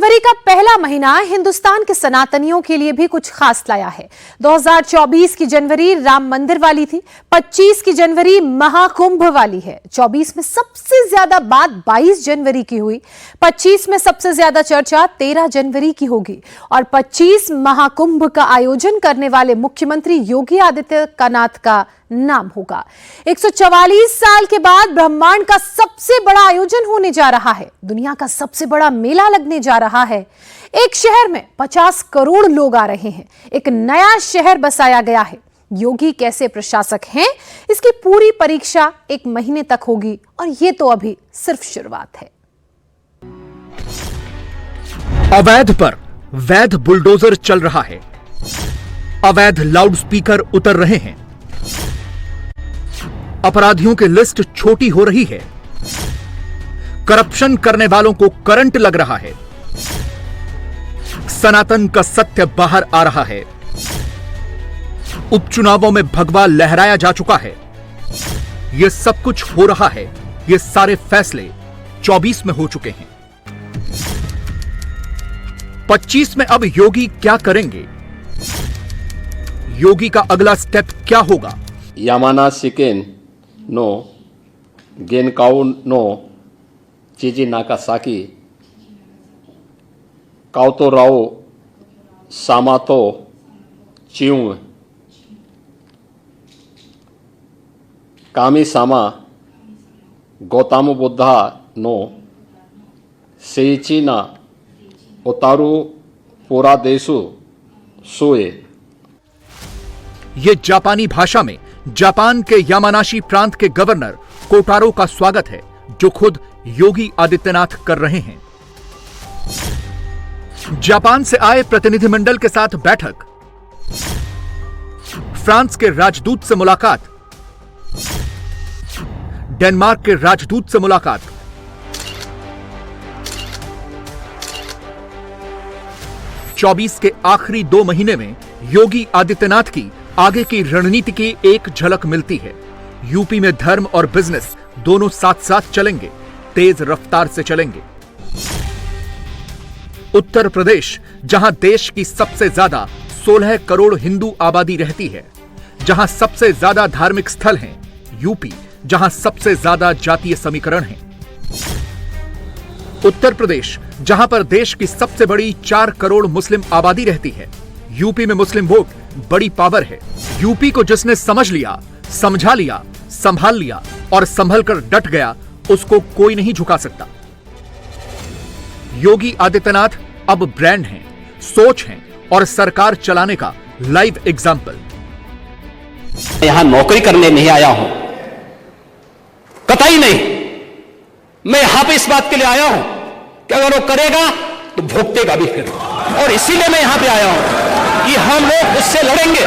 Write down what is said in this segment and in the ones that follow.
जनवरी का पहला महीना हिंदुस्तान के सनातनियों के लिए भी कुछ खास लाया है। 2024 की जनवरी राम मंदिर वाली थी, 25 की जनवरी महाकुंभ वाली है। 24 में सबसे ज्यादा बात 22 जनवरी की हुई, 25 में सबसे ज्यादा चर्चा 13 जनवरी की होगी और 25 महाकुंभ का आयोजन करने वाले मुख्यमंत्री योगी आदित्यनाथ का नाम होगा। 144 साल के बाद ब्रह्मांड का सबसे बड़ा आयोजन होने जा रहा है, दुनिया का सबसे बड़ा मेला लगने जा रहा है। एक शहर में 50 करोड़ लोग आ रहे हैं, एक नया शहर बसाया गया है। योगी कैसे प्रशासक हैं, इसकी पूरी परीक्षा एक महीने तक होगी और यह तो अभी सिर्फ शुरुआत है। अवैध पर वैध बुलडोजर चल रहा है, अवैध लाउडस्पीकर उतर रहे हैं, अपराधियों की लिस्ट छोटी हो रही है, करप्शन करने वालों को करंट लग रहा है, सनातन का सत्य बाहर आ रहा है, उपचुनावों में भगवा लहराया जा चुका है। यह सब कुछ हो रहा है, ये सारे फैसले 24 में हो चुके हैं। 25 में अब योगी क्या करेंगे? योगी का अगला स्टेप क्या होगा? यामानाशिकेन नो गेनकाउ नो चिजी नाकासाकी काउतो राओ सामातो चिंग कामी सामा गौतम बुद्धा नो सेचिना उतारू पूरा देशु सोए। ये जापानी भाषा में जापान के यामानाशी प्रांत के गवर्नर कोटारो का स्वागत है, जो खुद योगी आदित्यनाथ कर रहे हैं। जापान से आए प्रतिनिधिमंडल के साथ बैठक, फ्रांस के राजदूत से मुलाकात, डेनमार्क के राजदूत से मुलाकात, चौबीस के आखिरी 2 महीने में योगी आदित्यनाथ की आगे की रणनीति की एक झलक मिलती है। यूपी में धर्म और बिजनेस दोनों साथ साथ चलेंगे, तेज रफ्तार से चलेंगे। उत्तर प्रदेश, जहां देश की सबसे ज्यादा 16 करोड़ हिंदू आबादी रहती है, जहां सबसे ज्यादा धार्मिक स्थल हैं। यूपी, जहां सबसे ज्यादा जातीय समीकरण हैं। उत्तर प्रदेश, जहां पर देश की सबसे बड़ी 4 करोड़ मुस्लिम आबादी रहती है। यूपी में मुस्लिम वोट बड़ी पावर है। यूपी को जिसने समझ लिया, समझा लिया, संभाल लिया और संभल कर डट गया, उसको कोई नहीं झुका सकता। योगी आदित्यनाथ अब ब्रांड हैं, सोच हैं और सरकार चलाने का लाइव एग्जाम्पल। यहां नौकरी करने नहीं आया हूं, कतई नहीं। मैं यहां पे इस बात के लिए आया हूं कि अगर वो करेगा तो भोगतेगा भी फिर, और इसीलिए मैं यहां पे आया हूं कि हम लोग उससे लड़ेंगे।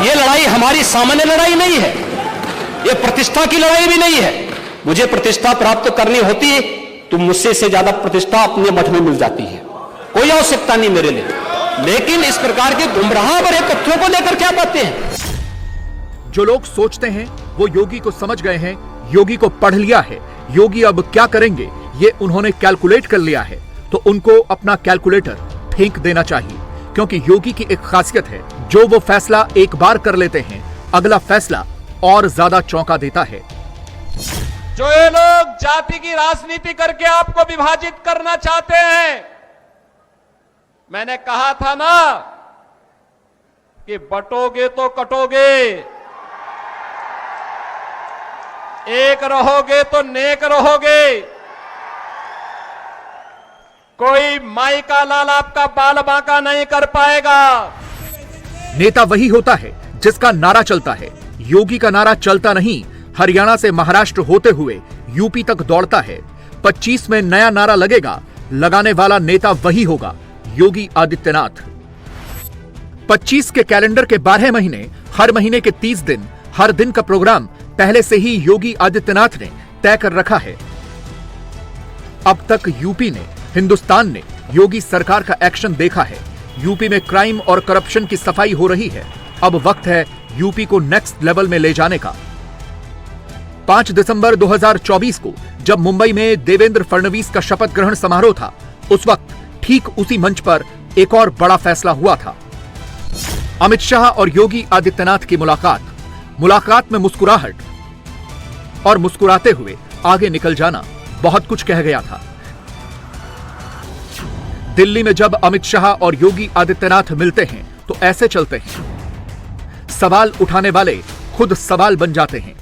ये लड़ाई हमारी सामान्य लड़ाई नहीं है, ये प्रतिष्ठा की लड़ाई भी नहीं है। मुझे प्रतिष्ठा प्राप्त करनी होती है तो मुझसे से ज्यादा प्रतिष्ठा अपने मठ में मिल जाती है, कोई आवश्यकता नहीं मेरे लिए। लेकिन इस प्रकार के गुमराह भरे तथ्यों को लेकर क्या बातें हैं? जो लोग सोचते हैं वो योगी को समझ गए हैं, योगी को पढ़ लिया है, योगी अब क्या करेंगे ये उन्होंने कैलकुलेट कर लिया है, तो उनको अपना कैलकुलेटर फेंक देना चाहिए। क्योंकि योगी की एक खासियत है, जो वो फैसला एक बार कर लेते हैं, अगला फैसला और ज्यादा चौंका देता है। जो ये लोग जाति की राजनीति करके आपको विभाजित करना चाहते हैं, मैंने कहा था ना कि बटोगे तो कटोगे, एक रहोगे तो नेक रहोगे। कोई माई का लाल आपका बाल बांका नहीं कर पाएगा। नेता वही होता है जिसका नारा चलता है। योगी का नारा चलता नहीं, हरियाणा से महाराष्ट्र होते हुए यूपी तक दौड़ता है। 25 में नया नारा लगेगा, लगाने वाला नेता वही होगा, योगी आदित्यनाथ। 25 के कैलेंडर के 12 महीने, हर महीने के 30 दिन, हर दिन का प्रोग्राम पहले से ही योगी आदित्यनाथ ने तय कर रखा है। अब तक यूपी ने, हिंदुस्तान ने योगी सरकार का एक्शन देखा है। यूपी में क्राइम और करप्शन की सफाई हो रही है। अब वक्त है यूपी को नेक्स्ट लेवल में ले जाने का। 5 दिसंबर 2024 को जब मुंबई में देवेंद्र फडणवीस का शपथ ग्रहण समारोह था, उस वक्त ठीक उसी मंच पर एक और बड़ा फैसला हुआ था। अमित शाह और योगी आदित्यनाथ की मुलाकात में मुस्कुराहट और मुस्कुराते हुए आगे निकल जाना बहुत कुछ कह गया था। दिल्ली में जब अमित शाह और योगी आदित्यनाथ मिलते हैं तो ऐसे चलते हैं। सवाल उठाने वाले खुद सवाल बन जाते हैं।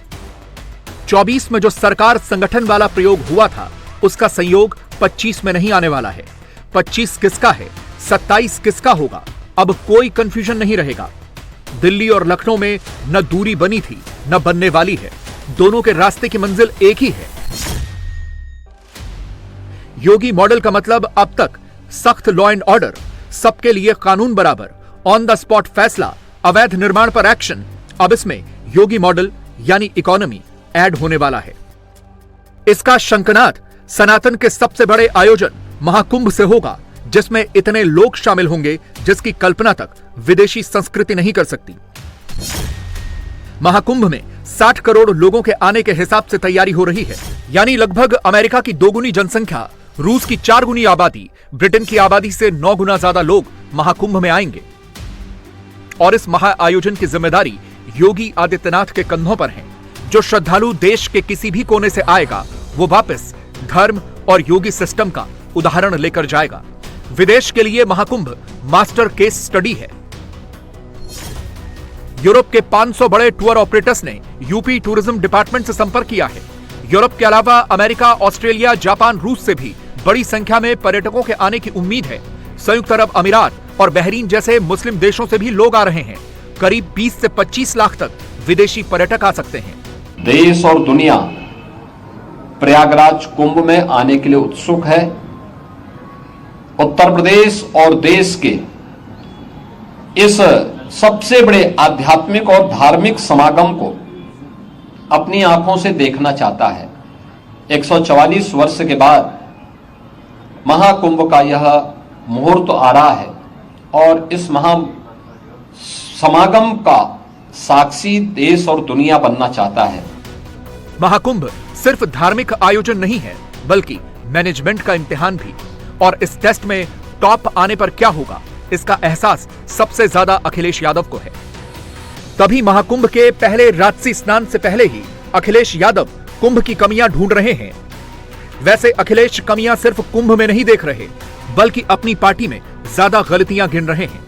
24 में जो सरकार संगठन वाला प्रयोग हुआ था, उसका संयोग 25 में नहीं आने वाला है। 25 किसका है, 27 किसका होगा, अब कोई कंफ्यूजन नहीं रहेगा। दिल्ली और लखनऊ में न दूरी बनी थी न बनने वाली है, दोनों के रास्ते की मंजिल एक ही है। योगी मॉडल का मतलब अब तक सख्त लॉ एंड ऑर्डर, सबके लिए कानून बराबर, ऑन द स्पॉट फैसला, अवैध निर्माण पर एक्शन। अब इसमें योगी मॉडल यानी इकोनॉमी ऐड होने वाला है। इसका शंखनाद सनातन के सबसे बड़े आयोजन महाकुंभ से होगा, जिसमें इतने लोग शामिल होंगे जिसकी कल्पना तक विदेशी संस्कृति नहीं कर सकती। महाकुंभ में 60 करोड़ लोगों के आने के हिसाब से तैयारी हो रही है, यानी लगभग अमेरिका की 2 गुनी जनसंख्या, रूस की 4 गुनी आबादी, ब्रिटेन की आबादी से 9 गुना ज्यादा लोग महाकुंभ में आएंगे। और इस महाआयोजन की जिम्मेदारी योगी आदित्यनाथ के कंधों पर है। जो श्रद्धालु देश के किसी भी कोने से आएगा, वो वापस धर्म और योगी सिस्टम का उदाहरण लेकर जाएगा। विदेश के लिए महाकुंभ मास्टर केस स्टडी है। यूरोप के 500 बड़े टूर ऑपरेटर्स ने यूपी टूरिज्म डिपार्टमेंट से संपर्क किया है। यूरोप के अलावा अमेरिका, ऑस्ट्रेलिया, जापान, रूस से भी बड़ी संख्या में पर्यटकों के आने की उम्मीद है। संयुक्त अरब अमीरात और बहरीन जैसे मुस्लिम देशों से भी लोग आ रहे हैं। करीब 20 से 25 लाख तक विदेशी पर्यटक आ सकते हैं। देश और दुनिया प्रयागराज कुंभ में आने के लिए उत्सुक है। उत्तर प्रदेश और देश के इस सबसे बड़े आध्यात्मिक और धार्मिक समागम को अपनी आंखों से देखना चाहता है। 144 वर्ष के बाद महाकुंभ का यह मुहूर्त आ रहा है और इस महा समागम का साक्षी देश और दुनिया बनना चाहता है। महाकुंभ सिर्फ धार्मिक आयोजन नहीं है, बल्कि मैनेजमेंट का इम्तिहान भी। और इस टेस्ट में टॉप आने पर क्या होगा, इसका एहसास सबसे ज्यादा अखिलेश यादव को है। तभी महाकुंभ के पहले राजसी स्नान से पहले ही अखिलेश यादव कुंभ की कमियां ढूंढ रहे हैं। वैसे अखिलेश कमियां सिर्फ कुंभ में नहीं देख रहे, बल्कि अपनी पार्टी में ज्यादा गलतियां गिन रहे हैं।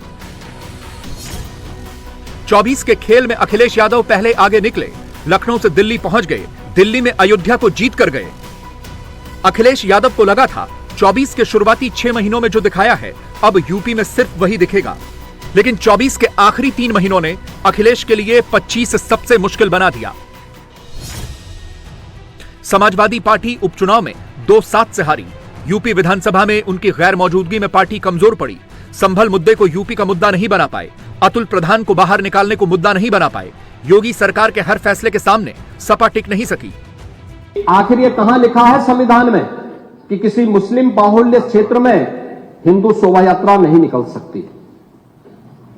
24 के खेल में अखिलेश यादव पहले आगे निकले, लखनऊ से दिल्ली पहुंच गए, दिल्ली में अयोध्या को जीत कर गए। अखिलेश यादव को लगा था 24 के शुरुआती 6 महीनों में जो दिखाया है, अब यूपी में सिर्फ वही दिखेगा। लेकिन 24 के आखिरी 3 महीनों ने अखिलेश के लिए 25 सबसे मुश्किल बना दिया। समाजवादी पार्टी उपचुनाव में 2-7 से हारी। यूपी विधानसभा में उनकी गैर मौजूदगी में पार्टी कमजोर पड़ी। संभल मुद्दे को यूपी का मुद्दा नहीं बना पाए। अतुल प्रधान को बाहर निकालने को मुद्दा नहीं बना पाए। योगी सरकार के हर फैसले के सामने सपा टिक नहीं सकी। आखिर ये कहां लिखा है संविधान में कि किसी मुस्लिम बाहुल्य क्षेत्र में हिंदू शोभा यात्रा नहीं निकल सकती?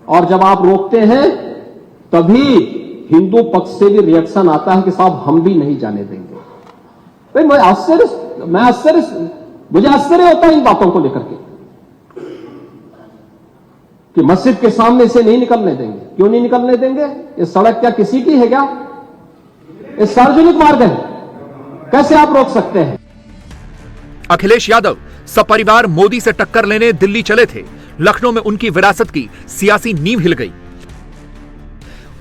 और जब आप रोकते हैं तभी हिंदू पक्ष से भी रिएक्शन आता है कि साहब हम भी नहीं जाने देंगे। भाई मुझे आश्चर्य होता है इन बातों को लेकर के कि मस्जिद के सामने से नहीं निकलने देंगे। क्यों नहीं निकलने देंगे? ये सड़क क्या किसी की है क्या? ये सार्वजनिक मार्ग है, कैसे आप रोक सकते हैं? अखिलेश यादव सपरिवार मोदी से टक्कर लेने दिल्ली चले थे। लखनऊ में उनकी विरासत की सियासी नींव हिल गई।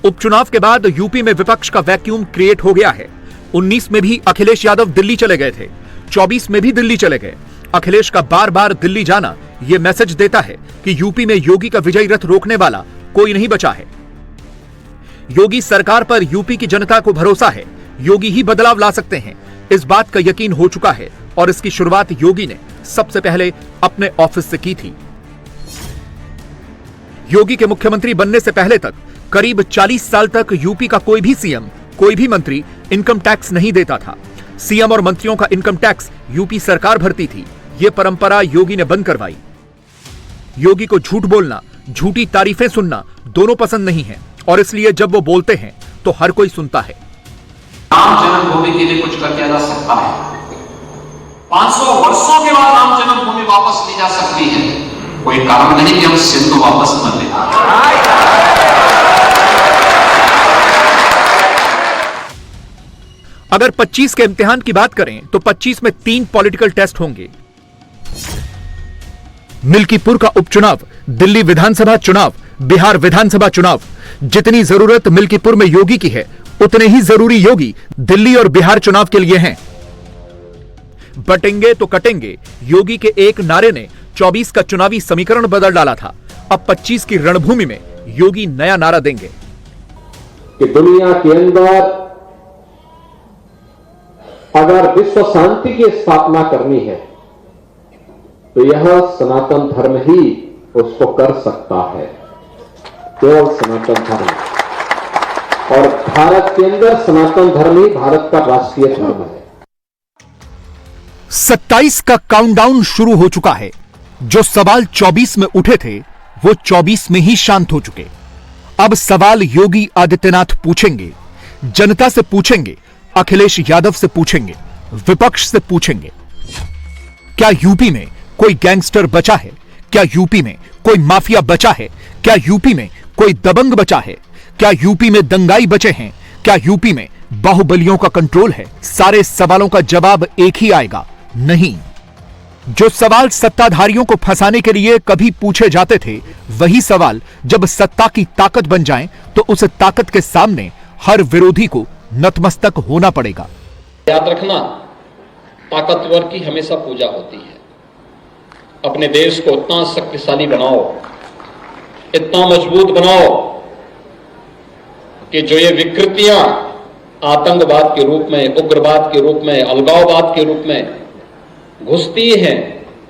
उपचुनाव के बाद यूपी में विपक्ष का वैक्यूम क्रिएट हो गया है। 19 में भी अखिलेश यादव दिल्ली चले गए थे, 24 में भी दिल्ली चले गए। अखिलेश का बार बार दिल्ली जाना यह मैसेज देता है कि यूपी में योगी का विजयी रथ रोकने वाला कोई नहीं बचा है। योगी सरकार पर यूपी की जनता को भरोसा है। योगी ही बदलाव ला सकते हैं, इस बात का यकीन हो चुका है और इसकी शुरुआत योगी ने सबसे पहले अपने ऑफिस से की थी। योगी के मुख्यमंत्री बनने से पहले तक करीब 40 साल तक यूपी का कोई भी सीएम, कोई भी मंत्री इनकम टैक्स नहीं देता था। सीएम और मंत्रियों का इनकम टैक्स यूपी सरकार भरती थी। यह परंपरा योगी ने बंद करवाई। योगी को झूठ बोलना, झूठी तारीफें सुनना दोनों पसंद नहीं है और इसलिए जब वो बोलते हैं तो हर कोई सुनता है। राम जन्मभूमि के लिए कुछ कर दिया जा सकता है, 500 वर्षों के बाद राम जन्मभूमि वापस ली जा सकती है, कोई कारण नहीं कि हम सिंधु वापस न लें। अगर 25 के इम्तिहान की बात करें तो 25 में 3 पॉलिटिकल टेस्ट होंगे। मिल्कीपुर का उपचुनाव, दिल्ली विधानसभा चुनाव, बिहार विधानसभा चुनाव। जितनी जरूरत मिल्कीपुर में योगी की है, उतने ही जरूरी योगी दिल्ली और बिहार चुनाव के लिए हैं। बटेंगे तो कटेंगे, योगी के एक नारे ने 24 का चुनावी समीकरण बदल डाला था। अब 25 की रणभूमि में योगी नया नारा देंगे कि दुनिया के अंदर अगर विश्व शांति की स्थापना करनी है तो यह सनातन धर्म ही उसको कर सकता है, केवल सनातन धर्म। और भारत के अंदर सनातन धर्म ही भारत का राष्ट्रीय धर्म है। 27 का काउंटडाउन शुरू हो चुका है। जो सवाल 24 में उठे थे वो 24 में ही शांत हो चुके। अब सवाल योगी आदित्यनाथ पूछेंगे, जनता से पूछेंगे, अखिलेश यादव से पूछेंगे, विपक्ष से पूछेंगे। क्या यूपी में कोई गैंगस्टर बचा है? क्या यूपी में कोई माफिया बचा है? क्या यूपी में कोई दबंग बचा है? क्या यूपी में दंगाई बचे हैं? क्या यूपी में बाहुबलियों का कंट्रोल है? सारे सवालों का जवाब एक ही आएगा, नहीं। जो सवाल सत्ताधारियों को फंसाने के लिए कभी पूछे जाते थे, वही सवाल जब सत्ता की ताकत बन जाएं, तो उस ताकत के सामने हर विरोधी को नतमस्तक होना पड़ेगा। याद रखना, ताकतवर की हमेशा पूजा होती है। अपने देश को इतना शक्तिशाली बनाओ, इतना मजबूत बनाओ कि जो ये विकृतियां आतंकवाद के रूप में, उग्रवाद के रूप में, अलगाववाद के रूप में घुसती हैं,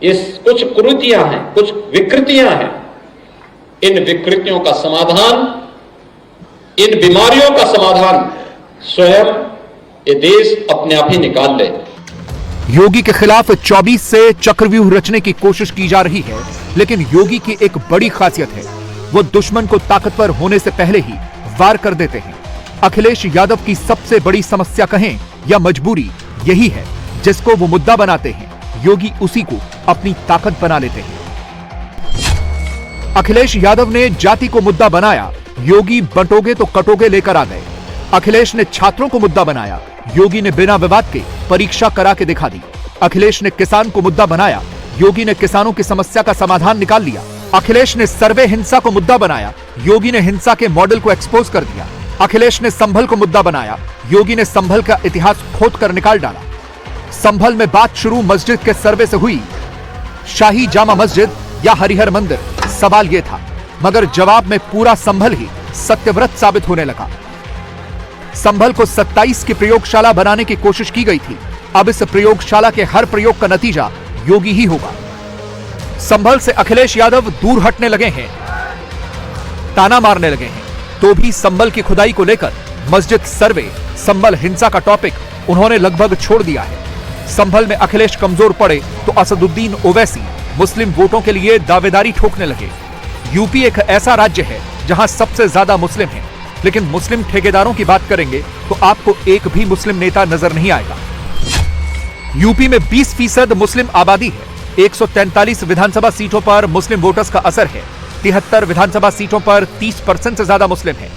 ये कुछ कुरीतियां हैं, कुछ विकृतियां हैं। इन विकृतियों का समाधान, इन बीमारियों का समाधान स्वयं ये देश अपने आप ही निकाल ले। योगी के खिलाफ 24 से चक्रव्यूह रचने की कोशिश की जा रही है, लेकिन योगी की एक बड़ी खासियत है, वो दुश्मन को ताकतवर होने से पहले ही वार कर देते हैं। अखिलेश यादव की सबसे बड़ी समस्या कहें या मजबूरी यही है, जिसको वो मुद्दा बनाते हैं, योगी उसी को अपनी ताकत बना लेते हैं। अखिलेश यादव ने जाति को मुद्दा बनाया, योगी बंटोगे तो कटोगे लेकर आ गए। अखिलेश ने छात्रों को मुद्दा बनाया, योगी ने बिना विवाद के परीक्षा करा के दिखा दी। अखिलेश ने किसान को मुद्दा बनाया, योगी ने किसानों की समस्या का समाधान निकाल लिया। अखिलेश ने सर्वे हिंसा को मुद्दा बनाया, योगी ने हिंसा के मॉडल को एक्सपोज कर दिया। अखिलेश ने संभल को मुद्दा बनाया, योगी ने संभल का इतिहास खोद कर निकाल डाला। संभल में बात शुरू मस्जिद के सर्वे से हुई, शाही जामा मस्जिद या हरिहर मंदिर, सवाल यह था, मगर जवाब में पूरा संभल ही सत्यव्रत साबित होने लगा। संभल को 27 की प्रयोगशाला बनाने की कोशिश की गई थी। अब इस प्रयोगशाला के हर प्रयोग का नतीजा योगी ही होगा। संभल से अखिलेश यादव दूर हटने लगे हैं, ताना मारने लगे हैं, तो भी संभल की खुदाई को लेकर मस्जिद सर्वे, संभल हिंसा का टॉपिक उन्होंने लगभग छोड़ दिया है। संभल में अखिलेश कमजोर पड़े तो असदुद्दीन ओवैसी मुस्लिम वोटों के लिए दावेदारी ठोकने लगे। यूपी एक ऐसा राज्य है जहां सबसे ज्यादा मुस्लिम हैं, लेकिन मुस्लिम ठेकेदारों की बात करेंगे तो आपको एक भी मुस्लिम नेता नजर नहीं आएगा। यूपी में 20% मुस्लिम आबादी है। 143 विधानसभा सीटों पर मुस्लिम वोटर्स का असर है। 73 विधानसभा सीटों पर 30% से ज्यादा मुस्लिम हैं।